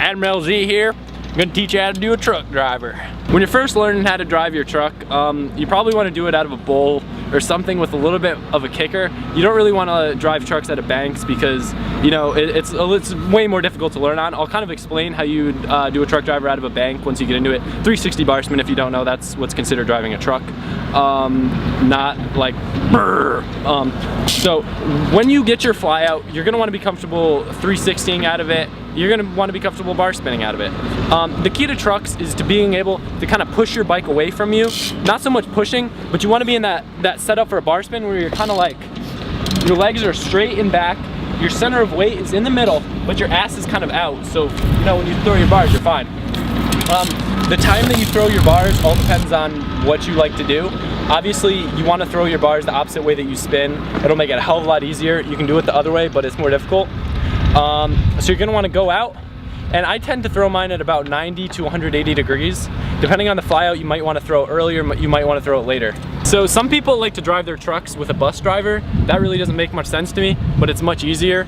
Adam LZ here. I'm gonna teach you how to do a truck driver. When you're first learning how to drive your truck, you probably want to do it out of a bowl or something with a little bit of a kicker. You don't really want to drive trucks out of banks because, you know, it's way more difficult to learn on. I'll kind of explain how you do a truck driver out of a bank once you get into it. 360 Barspin, if you don't know, that's what's considered driving a truck. Not like brr. So when you get your fly out, you're gonna want to be comfortable 360ing out of it. You're gonna want to be comfortable bar spinning out of it. The key to trucks is to being able to kind of push your bike away from you. Not so much pushing, but you want to be in that setup for a bar spin where you're kind of like, your legs are straight in back, your center of weight is in the middle, but your ass is kind of out. So, you know, when you throw your bars, you're fine. The time that you throw your bars all depends on what you like to do. Obviously, you want to throw your bars the opposite way that you spin. It'll make it a hell of a lot easier. You can do it the other way, but it's more difficult. So you're gonna want to go out, and I tend to throw mine at about 90 to 180 degrees. Depending on the fly out, you might want to throw it earlier, you might want to throw it later. So some people like to drive their trucks with a bus driver. That really doesn't make much sense to me, but it's much easier.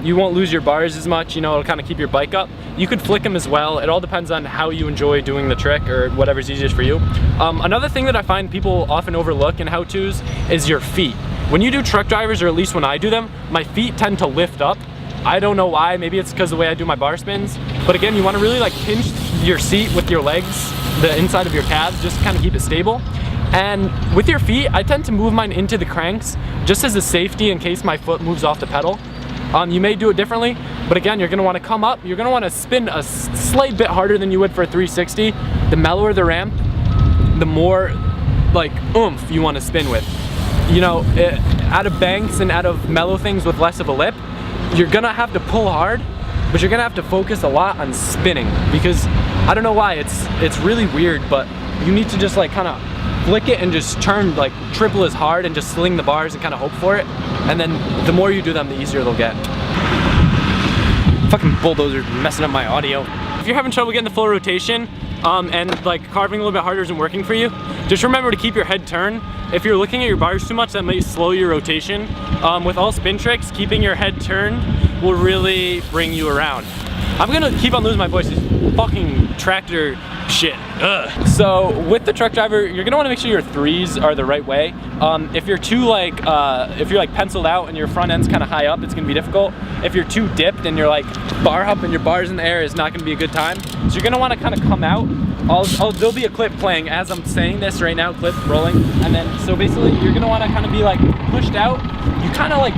You won't lose your bars as much, you know, it'll kind of keep your bike up. You could flick them as well. It all depends on how you enjoy doing the trick or whatever's easiest for you. Another thing that I find people often overlook in how-tos is your feet. When you do truck drivers, or at least when I do them, my feet tend to lift up. I don't know why, maybe it's because of the way I do my bar spins. But again, you want to really like pinch your seat with your legs, the inside of your calves, just to kind of keep it stable. And with your feet, I tend to move mine into the cranks just as a safety in case my foot moves off the pedal. You may do it differently, but again, you're gonna wanna come up, you're gonna wanna spin a slight bit harder than you would for a 360. The mellower the ramp, the more like oomph you wanna spin with. You know, out of banks and out of mellow things with less of a lip, you're gonna have to pull hard, but you're gonna have to focus a lot on spinning because I don't know why, it's really weird, but you need to just like kind of flick it and just turn like triple as hard and just sling the bars and kind of hope for it. And then the more you do them, the easier they'll get. Fucking bulldozer messing up my audio. If you're having trouble getting the full rotation and like carving a little bit harder isn't working for you, just remember to keep your head turned. If you're looking at your bars too much, that might slow your rotation. With all spin tricks, keeping your head turned will really bring you around. I'm gonna keep on losing my voice. This fucking tractor shit. Ugh. So with the truck driver, you're gonna want to make sure your threes are the right way. If you're too like, if you're like penciled out and your front end's kind of high up, it's gonna be difficult. If you're too dipped and you're like bar up and your bar's in the air, it's not gonna be a good time. So you're gonna want to kind of come out. There'll be a clip playing as I'm saying this right now, clip rolling, and then so basically you're gonna want to kind of be like pushed out. You kind of like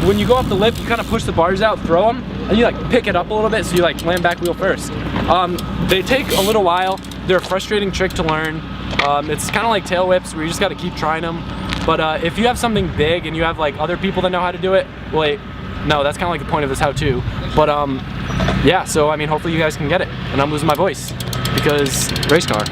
when you go up the lip, you kind of push the bars out, throw them, and you like pick it up a little bit, so you like land back wheel first. They take a little while. They're a frustrating trick to learn. It's kind of like tail whips where you just got to keep trying them. But if you have something big and you have like other people that know how to do it, wait, no, that's kind of like the point of this how-to. But yeah, so I mean, hopefully you guys can get it. And I'm losing my voice because race car.